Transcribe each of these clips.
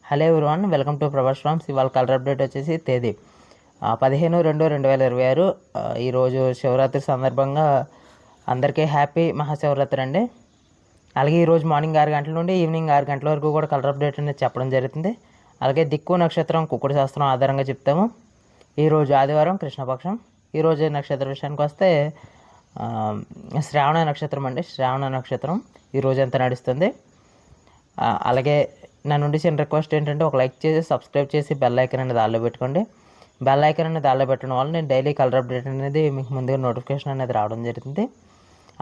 Hello everyone, welcome to Prabhas farms. ఇవాళ colour update వచ్చేసి తేదీ 15/2/2020. ఈరోజు శివరాత్రి సందర్భంగా అందరికీ హ్యాపీ మహాశివరాత్రి అండి. అలాగే ఈరోజు మార్నింగ్ 6 గంటల నుండి ఈవినింగ్ 6 గంటల వరకు కూడా కలర్ అప్డేట్ అనేది చెప్పడం జరుగుతుంది. అలాగే దిక్కు నక్షత్రం కుక్కుడు శాస్త్రం ఆధారంగా చెప్తాము. ఈరోజు ఆదివారం కృష్ణపక్షం. ఈరోజు నక్షత్ర విషయానికి వస్తే శ్రావణ నక్షత్రం అండి. శ్రావణ నక్షత్రం ఈరోజు ఎంత నడుస్తుంది. అలాగే నా నుండి చిన్న రిక్వెస్ట్ ఏంటంటే ఒక లైక్ చేసి సబ్స్క్రైబ్ చేసి బెల్ ఐకాన్ అనేది ఆల్లో పెట్టుకోండి. బెల్ ఐకాన్ అనేది ఆల్లో పెట్టడం వల్ల నేను డైలీ కలర్ అప్డేట్ అనేది మీకు ముందుగా నోటిఫికేషన్ అనేది రావడం జరుగుతుంది.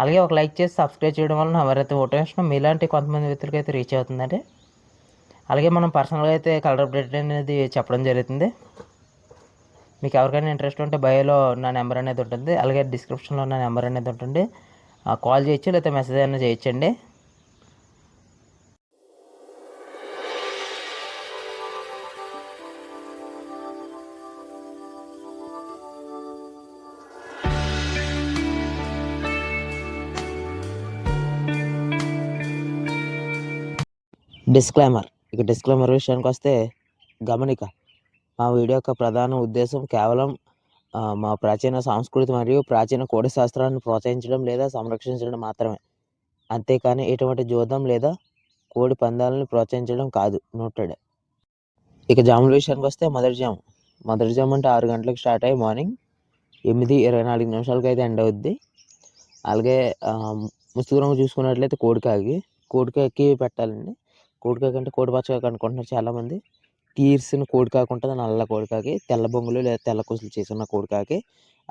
అలాగే ఒక లైక్ చేసి సబ్స్క్రైబ్ చేయడం వల్ల ఎవరైతే మోటివేషన్ మీలాంటి కొంతమంది వ్యక్తులకి అయితే రీచ్ అవుతుందండి. అలాగే మనం పర్సనల్గా అయితే కలర్ అప్డేట్ అనేది చెప్పడం జరుగుతుంది. మీకు ఎవరికైనా ఇంట్రెస్ట్ ఉంటే బయోలో నా నెంబర్ అనేది ఉంటుంది, అలాగే డిస్క్రిప్షన్లో నా నెంబర్ అనేది ఉంటుంది. కాల్ చేయొచ్చు లేకపోతే మెసేజ్ అయినా చేయొచ్చండి. డిస్క్లైమర్. ఇక డిస్క్లైమర్ విషయానికి వస్తే గమనిక. మా వీడియో యొక్క ప్రధాన ఉద్దేశం కేవలం మా ప్రాచీన సంస్కృతి మరియు ప్రాచీన కోడి శాస్త్రాన్ని ప్రోత్సహించడం లేదా సంరక్షించడం మాత్రమే, అంతేకాని ఎటువంటి జూదం లేదా కోడి పందాలను ప్రోత్సహించడం కాదు. నోటెడ్. ఇక జాముల విషయానికి వస్తే మొదటి జాము అంటే 6 గంటలకు స్టార్ట్ అయ్యి మార్నింగ్ 8:24 అయితే ఎండ్ అవుద్ది. అలాగే ముసుగు రంగు చూసుకున్నట్లయితే కోడికాయకి పెట్టాలండి. కోడికాయ కంటే కోడి పచ్చకాయ అనుకుంటున్నారు చాలామంది. తీర్సిన కోడికాకు ఉంటుంది, నల్ల కోడికాకి, తెల్ల బొంగులు లేదా తెల్ల కుసులు చేసుకున్న కోడికాకి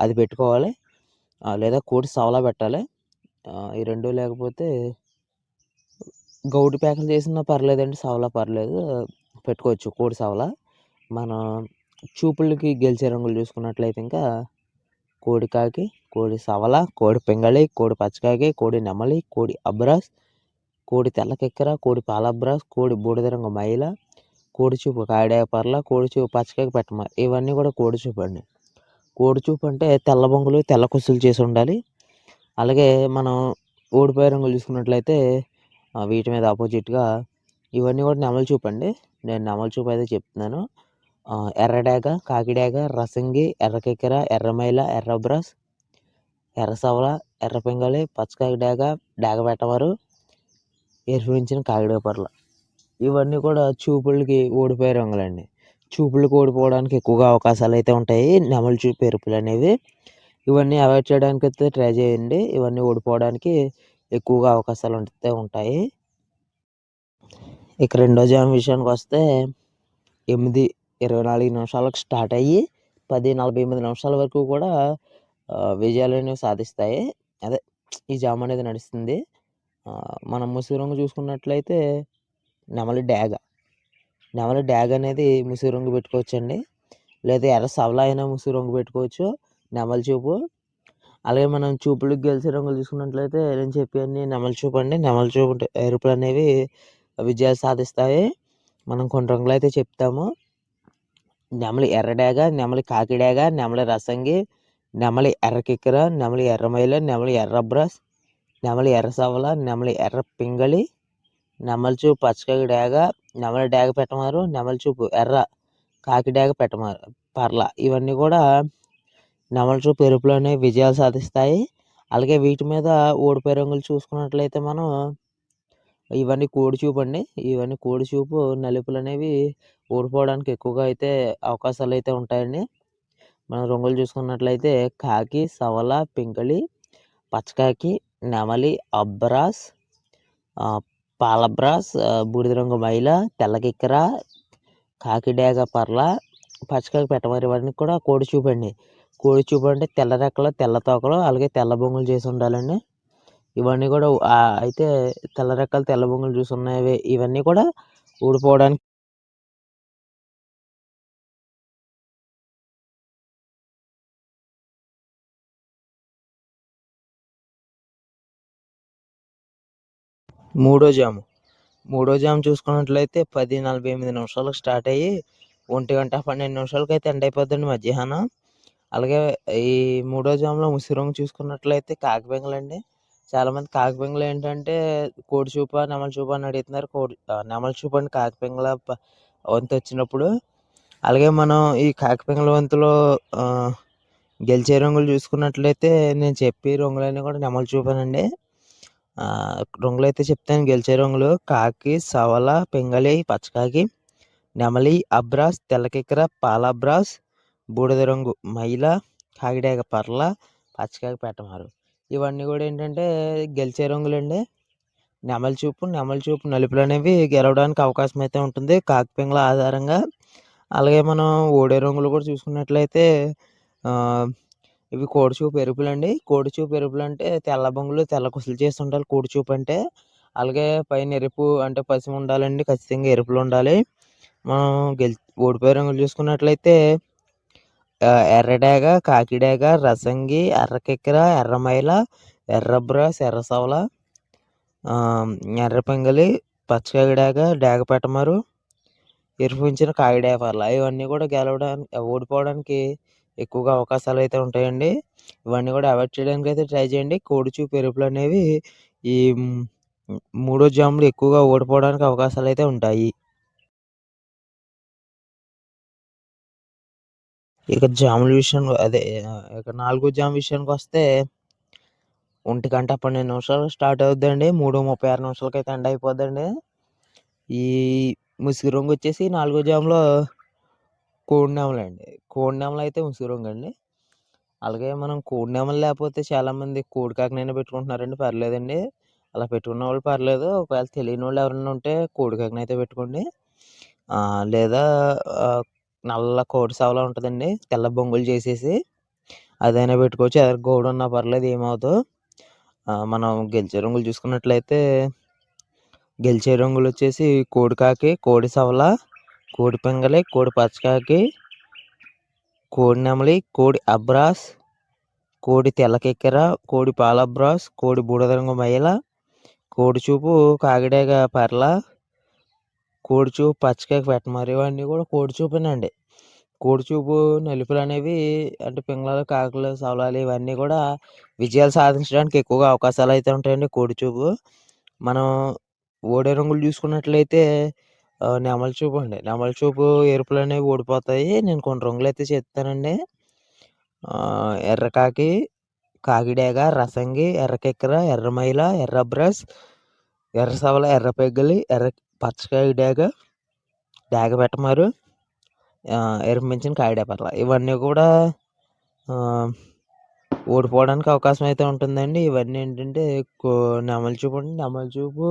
అది పెట్టుకోవాలి. లేదా కోడి సవలా పెట్టాలి. ఈ రెండు లేకపోతే గౌడి ప్యాకులు చేసినా పర్లేదండి, సవలా పర్లేదు, పెట్టుకోవచ్చు కోడి సవలా. మన చూపులకి గెలిచే రంగులు చూసుకున్నట్లయితే ఇంకా కోడికాకి, కోడి సవల, కోడి పింగళి, కోడి పచ్చకాకి, కోడి నెమలి, కోడి అబ్రాస్, కోడి తెల్ల కెక్కర, కోడి పాలబ్రాస్, కోడి బూడిద రంగు మైల, కోడి చూపు కాడే పర్ల, కోడి చూపు పచ్చకాకి పెట్టమ, ఇవన్నీ కూడా కోడి చూపు అండి. కోడి చూపు అంటే తెల్ల బొంగులు తెల్ల కుసులు చేసి ఉండాలి. అలాగే మనం ఓడిపోయే రంగులు చూసుకున్నట్లయితే వీటి మీద ఆపోజిట్గా ఇవన్నీ కూడా నెమలి చూపు అండి. నేను నెమలి చూపు అయితే చెప్తున్నాను. ఎర్రడాగ, కాకిడాగ, రసంగి, ఎర్రకెక్కెర, ఎర్రమైల, ఎర్రబ్రాస్, ఎర్ర సవల, ఎర్ర పింగళి, పచ్చకాకి డాగ పెట్టవారు, ఎరువించిన కాకిడాగ పర్ల, ఇవన్నీ కూడా చూపులకి ఓడిపోయే రంగులండి. చూపులకు ఓడిపోవడానికి ఎక్కువగా అవకాశాలు అయితే ఉంటాయి నెమలి చూపు ఎరుపులు అనేవి. ఇవన్నీ అవాయిడ్ చేయడానికి అయితే ట్రై చేయండి. ఇవన్నీ ఓడిపోవడానికి ఎక్కువగా అవకాశాలు ఉంటాయి. ఇక రెండో జాము విషయానికి వస్తే 8:24 స్టార్ట్ అయ్యి 10:48 వరకు కూడా విజయాలు అనేవి సాధిస్తాయి. అదే ఈ జాము అనేది నడుస్తుంది. మనం ముసుగు రంగు చూసుకున్నట్లయితే నెమలి డాగ్ అనేది ముసుగు రంగు పెట్టుకోవచ్చండి. లేదా ఎర్ర సవలా అయినా ముసుగు రంగు పెట్టుకోవచ్చు, నెమలి చూపు. అలాగే మనం చూపులకు గెలిచే రంగులు చూసుకున్నట్లయితే నేను చెప్పాను నెమలి చూపు అండి. నెమలి చూపు ఎరుపులు అనేవి విజయాలు సాధిస్తాయి. మనం కొన్ని రంగులు అయితే చెప్తాము. నెమలి ఎర్రడాగ, నెమలి కాకిడాగ, నెమలి రసంగి, నెమలి ఎర్రకిక్కర, నెమలి ఎర్రమైల, నెమలి ఎర్రబ్రాస్, నెమలి ఎర్ర సవల, నెమలి ఎర్ర పింగళి, నెమలి చూపు పచ్చకాకి డాగ, నెమలి డాగ పెట్టమారు, నెమలి చూపు ఎర్ర కాకి డాగ పెట్టమారు పర్ల, ఇవన్నీ కూడా నెమలి చూపు ఎరుపులోనే విజయాలు సాధిస్తాయి. అలాగే వీటి మీద ఓడిపోయే రంగులు చూసుకున్నట్లయితే మనం ఇవన్నీ కోడి చూపు అండి. ఇవన్నీ కోడి చూపు నలుపులు అనేవి ఓడిపోవడానికి ఎక్కువగా అయితే అవకాశాలు అయితే ఉంటాయండి. మనం రంగులు చూసుకున్నట్లయితే కాకి, సవల, పింగళి, పచ్చకాకి, నెమలి, అబ్రాస్, పాలబ్రాస్, బూడిద రంగు మైల, తెల్లకిక్కర, కాకిడాగ పర్ల, పచ్చకాకి పెట్టమారు, ఇవన్నీ కూడా కోడి చూపు అండి. కోడి చూపు అంటే తెల్ల రెక్కలు, తెల్ల తోకలు, అలాగే తెల్ల బొంగులు చేసి ఉండాలండి. ఇవన్నీ కూడా అయితే తెల్ల రెక్కలు, తెల్ల బొంగులు చూసి ఉన్నవి ఇవన్నీ కూడా ఓడిపోవడానికి మూడో జాము చూసుకున్నట్లయితే 10:48 స్టార్ట్ అయ్యి 1:12 అయితే ఎండ్ అయిపోద్దండి మధ్యాహ్నం. అలాగే ఈ మూడో జాములో ముసుగు రంగు చూసుకున్నట్లయితే కాకిబెంగలండి. చాలామంది కాకిబెంగలు ఏంటంటే కోడి చూప నెమలి చూప అని అడుగుతున్నారు. నెమలి చూప అండి. కాకిబెంగల వంతు వచ్చినప్పుడు. అలాగే మనం ఈ కాకిపింగళ వంతులో గెలిచే రంగులు చూసుకున్నట్లయితే నేను చెప్పే రంగులన్నీ కూడా నెమలి చూపానండి. రంగులైతే చెప్తాను. గెలిచే రంగులు కాకి, సవల, పింగళి, పచ్చకాకి, నెమలి, అబ్రాస్, తెల్లకిక్కర, పాలబ్రాస్, బూడిద రంగు మైల, కాకిడేగ పర్ల, పచ్చకాకి పెట్టమారు. ఇవన్నీ కూడా ఏంటంటే గెలిచే రంగులండి. నెమలి చూపు నలుపులు అనేవి గెలవడానికి అవకాశం అయితే ఉంటుంది కాకిపింగళ ఆధారంగా. అలాగే మనం ఓడే రంగులు కూడా చూసుకున్నట్లయితే ఇవి కోడిచూపు ఎరుపులండి. కోడిచూపు ఎరుపులు అంటే తెల్ల బొంగులు తెల్ల కుసులు చేసి ఉండాలి కోడిచూపు అంటే. అలాగే పైన ఎరుపు అంటే పసుపు ఉండాలండి. ఖచ్చితంగా ఎరుపులు ఉండాలి. మనం ఓడిపోయే రంగులు చూసుకున్నట్లయితే ఎర్రడేగ, కాకిడేగ, రసంగి, ఎర్రకిక్కర, ఎర్రమైల, ఎర్రబ్రాస్, ఎర్రసవల, ఎర్రపింగళి, పచ్చకాకిడేగ, డేగ పెట్టమారు, ఎరుపుంచిన కాకిడేగ పర్ల. ఇవన్నీ కూడా ఓడిపోవడానికి ఎక్కువగా అవకాశాలు అయితే ఉంటాయండి. ఇవన్నీ కూడా అవాయిడ్ చేయడానికి అయితే ట్రై చేయండి. కోడిచూపు ఎరుపులు అనేవి ఈ మూడో జాములు ఎక్కువగా ఓడిపోవడానికి అవకాశాలు అయితే ఉంటాయి. ఇక జాముల విషయం ఇక 4 జాము విషయానికి వస్తే 1:12 నిమిషాలు స్టార్ట్ అవుద్దండి. 3:36 నిమిషాలకైతే ఎండ్ అయిపోద్దండి. ఈ ముసుగు రంగు వచ్చేసి 4 జాములో కోడి నెమలండి. కోడి నెమలు అయితే ముసుగు రంగు అండి. అలాగే మనం కోడి నెమలు లేకపోతే చాలామంది కోడి కాకినైనా పెట్టుకుంటున్నారండి. పర్లేదండి. అలా పెట్టుకున్న వాళ్ళు పర్లేదు. ఒకవేళ తెలియని వాళ్ళు ఎవరైనా ఉంటే కోడి కాకినైతే పెట్టుకోండి. లేదా నల్ల కోడి సవల ఉంటుందండి. తెల్ల బొంగులు చేసేసి అదైనా పెట్టుకోవచ్చు. ఎదర గోడు ఉన్నా పర్లేదు, ఏమవుదు. మనం గెలిచే రంగులు చూసుకున్నట్లయితే గెలిచే రంగులు వచ్చేసి కోడి కాకి, కోడి సవల, కోడి పింగళి, కోడి పచ్చకాకి, కోడి నెమలి, కోడి అబ్రాస్, కోడి తెల్లకిక్కర, కోడి పాలబ్రాస్, కోడి బూడిద రంగు మైల, కోడిచూపు కాకిడేగ పర్ల, కోడిచూపు పచ్చకాకి పెట్టమారు. ఇవన్నీ కూడా కోడిచూపేనండి. కోడిచూపు నలుపులు అనేవి అంటే పింగళాలు, కాకులు, సవలాలు ఇవన్నీ కూడా విజయాలు సాధించడానికి ఎక్కువగా అవకాశాలు అయితే ఉంటాయండి కోడిచూపు. మనం ఓడే రంగులు చూసుకున్నట్లయితే నెమలి చూపు అండి. నెమలి చూపు ఎరుపులు అనేవి ఓడిపోతాయి. నేను కొన్ని రంగులు అయితే చెప్తానండి. ఎర్రకాకి, కాకిడేగ, రసంగి, ఎర్రకిక్కర, ఎర్రమైల, ఎర్రబ్రస్, ఎర్ర సవల, ఎర్ర పెగ్గలి, పచ్చకాకి డేగ పెట్టమారు, ఎరుపించిన కాకిడేగ పర్ల. ఇవన్నీ కూడా ఓడిపోవడానికి అవకాశం అయితే ఉంటుందండి. ఇవన్నీ ఏంటంటే నెమలి చూపు అండి. నెమలి చూపు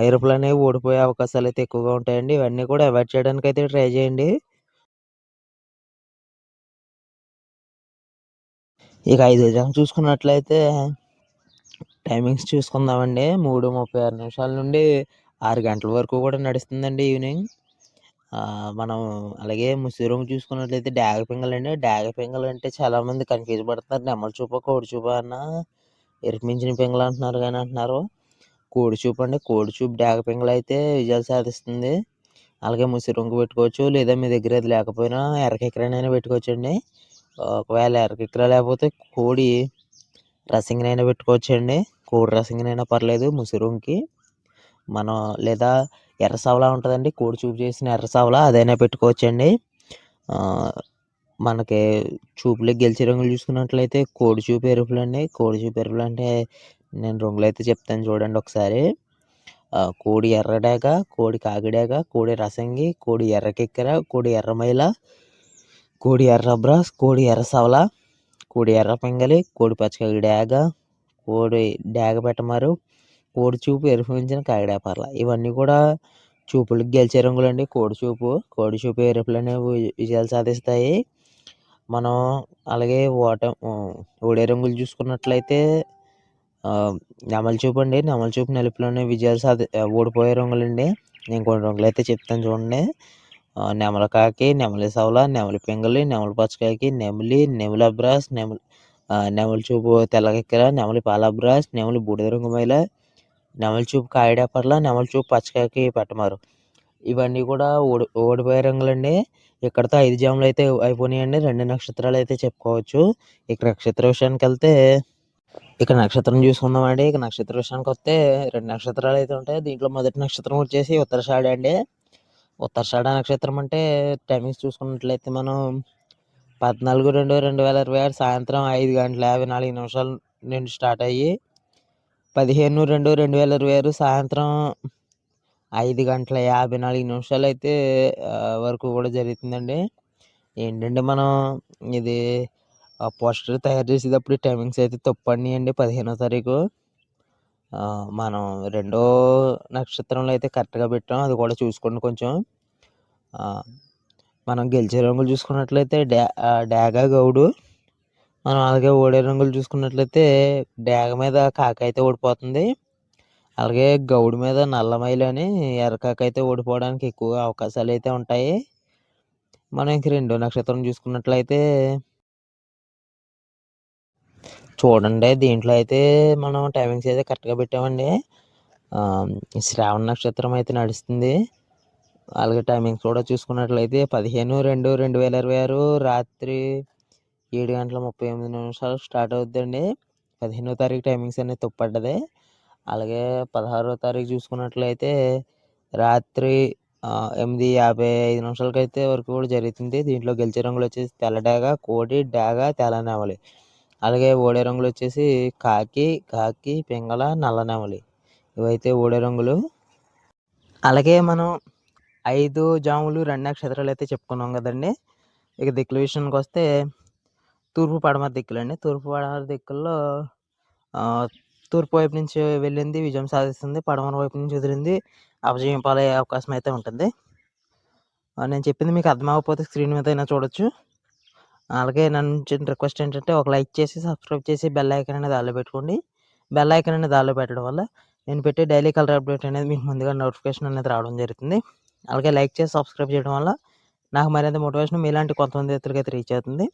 ఎరుపులు అనేవి ఓడిపోయే అవకాశాలు అయితే ఎక్కువగా ఉంటాయండి. ఇవన్నీ కూడా అవాయిడ్ చేయడానికి అయితే ట్రై చేయండి. ఇక 5 జాము చూసుకున్నట్లయితే టైమింగ్స్ చూసుకుందామండి. 3:36 నిమిషాల నుండి 6 గంటల వరకు కూడా నడుస్తుందండి ఈవినింగ్. మనం అలాగే ముసుగు రంగు చూసుకున్నట్లయితే డేగ పింగళండి. డేగ పింగళ అంటే చాలామంది కన్ఫ్యూజ్ పడుతున్నారు. నెమలి చూప, కోడి చూప అన్న ఎరుపుమించిన పింగళ అంటున్నారు. కోడిచూపు అండి. కోడిచూపు డేగ పింగళ అయితే విజయాలు సాధిస్తుంది. అలాగే ముసుగు రంగు పెట్టుకోవచ్చు. లేదా మీ దగ్గర అది లేకపోయినా ఎర్రకిక్కరనైనా పెట్టుకోవచ్చండి. ఒకవేళ ఎర్రకిక్కర లేకపోతే కోడి రసింగినైనా పెట్టుకోవచ్చండి. కోడి రసింగినైనా పర్లేదు ముసుగు రంగుకి. మనం లేదా ఎర్ర సవల ఉంటుందండి. కోడి చూపు చేసిన ఎర్ర సవల అదైనా పెట్టుకోవచ్చండి. మనకి చూపులకి గెలిచే రంగులు చూసుకున్నట్లయితే కోడి చూపు ఎరుపులండి. కోడి చూపు ఎరుపులు అంటే నేను రంగులు అయితే చెప్తాను చూడండి ఒకసారి. కోడి ఎర్రడేగ, కోడి కాకిడేగ, కోడి రసంగి, కోడి ఎర్రకిక్కర, కోడి ఎర్రమైల, కోడి ఎర్రబ్రాస్, కోడి ఎర్ర సవల, కోడి ఎర్ర పింగళి, కోడి పచ్చకాకి డేగ, కోడి డేగ పెట్టమారు, కోడి చూపు ఎరుపించిన కాకిడేగ పర్ల. ఇవన్నీ కూడా చూపులకు గెలిచే రంగులండి. కోడి చూపు ఎరుపులు అనేవి విజయాలు సాధిస్తాయి. మనం అలాగే ఓడే రంగులు చూసుకున్నట్లయితే నెమలి చూపు అండి. నెమలి చూపు నలుపులోనే విజయాలు ఓడిపోయే రంగులండి. నేను కొన్ని రంగులు అయితే చెప్తాను చూడండి. నెమలి కాకి, నెమలి సవల, నెమలి పింగళి, నెమలి పచ్చకాకి, నెమలి అబ్రాస్, నెమలి చూపు తెల్లకిక్కర, నెమలి పాలబ్రాస్, నెమలి బూడిద రంగు మైల, నెమలి చూపు కాకిడేగ పర్ల, నెమలి చూపు పచ్చకాకి పెట్టమారు. ఇవన్నీ కూడా ఓడిపోయే రంగులండి. ఇక్కడితో 5 జాములు అయితే అయిపోయినాయండి. 2 నక్షత్రాలు అయితే చెప్పుకోవచ్చు. ఇక నక్షత్ర విషయానికి వెళ్తే ఇక నక్షత్రం చూసుకుందామండి. ఇక నక్షత్ర విషయానికి వస్తే 2 నక్షత్రాలు అయితే ఉంటాయి. దీంట్లో మొదటి నక్షత్రం వచ్చేసి ఉత్తరాషాఢ అండి. ఉత్తరాషాఢ నక్షత్రం అంటే టైమింగ్స్ చూసుకున్నట్లయితే మనం 14/2/2026 సాయంత్రం 5:54 నుండి స్టార్ట్ అయ్యి 15/2/2026 సాయంత్రం 5:54 అయితే వరకు కూడా జరుగుతుందండి. ఏంటంటే మనం ఇది పోస్టర్ తయారు చేసేటప్పుడు టైమింగ్స్ అయితే తప్పడినాయండి. 15వ తారీఖు మనం రెండో నక్షత్రంలో అయితే కరెక్ట్గా పెట్టాం. అది కూడా చూసుకోండి కొంచెం. మనం గెలిచే రంగులు చూసుకున్నట్లయితే డాగ గౌడు. మనం అలాగే ఓడే రంగులు చూసుకున్నట్లయితే డాగ మీద కాక అయితే ఓడిపోతుంది. అలాగే గౌడు మీద నల్లమైలు అని ఎర్రకాక అయితే ఓడిపోవడానికి ఎక్కువ అవకాశాలు అయితే ఉంటాయి. మనం ఇంక రెండో నక్షత్రం చూసుకున్నట్లయితే చూడండి, దీంట్లో అయితే మనం టైమింగ్స్ అయితే కరెక్ట్గా పెట్టామండి. శ్రావణ నక్షత్రం అయితే నడుస్తుంది. అలాగే టైమింగ్స్ కూడా చూసుకున్నట్లయితే 15/2/2026 రాత్రి 7:38 స్టార్ట్ అవుతుందండి. 15వ తారీఖు టైమింగ్స్ అనేది తప్పడ్డది. అలాగే 16వ తారీఖు చూసుకున్నట్లయితే రాత్రి 8:55 అయితే వరకు కూడా జరుగుతుంది. దీంట్లో గెలిచే రంగులు వచ్చేసి తెల్ల డాగ, కోడి, డాగ, తెల్ల నెమలి. అలాగే ఓడే రంగులు వచ్చేసి కాకి, పింగళ, నల్ల నెమలి. ఇవైతే ఓడే రంగులు. అలాగే మనం 5 జాములు 2 నక్షత్రాలు అయితే చెప్పుకున్నాం కదండి. ఇక దిక్కుల విషయానికి వస్తే తూర్పు పడమర దిక్కులండి. తూర్పు పడమర దిక్కుల్లో తూర్పు వైపు నుంచి వెళ్ళింది విజయం సాధిస్తుంది. పడమర వైపు నుంచి వదిలింది అపజయం పాలయ్యే అవకాశం అయితే ఉంటుంది. నేను చెప్పింది మీకు అర్థం అవ్వకపోతే స్క్రీన్ మీద అయినా చూడొచ్చు. అలాగే నన్ను చిన్న రిక్వెస్ట్ ఏంటంటే ఒక లైక్ చేసి సబ్స్క్రైబ్ చేసి బెల్ ఐకాన్ అనేది ఆన్లో పెట్టుకోండి. బెల్ ఐకాన్ అనేది ఆన్లో పెట్టడం వల్ల నేను పెట్టే డైలీ కలర్ అప్డేట్ అనేది మీకు ముందుగా నోటిఫికేషన్ అనేది రావడం జరుగుతుంది. అలాగే లైక్ చేసి సబ్స్క్రైబ్ చేయడం వల్ల నాకు మరింత మోటివేషన్ మీలాంటి కొంతమంది వ్యక్తులకి అయితే రీచ్ అవుతుంది.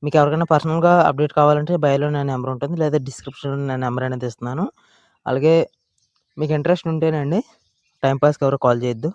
మీకు ఎవరికైనా పర్సనల్గా అప్డేట్ కావాలంటే బయోలో నా నెంబర్ ఉంటుంది, లేదా డిస్క్రిప్షన్లో నా నెంబర్ అనేది ఇస్తున్నాను. అలాగే మీకు ఇంట్రెస్ట్ ఉంటేనండి, టైంపాస్కి ఎవరు కాల్ చేయొద్దు.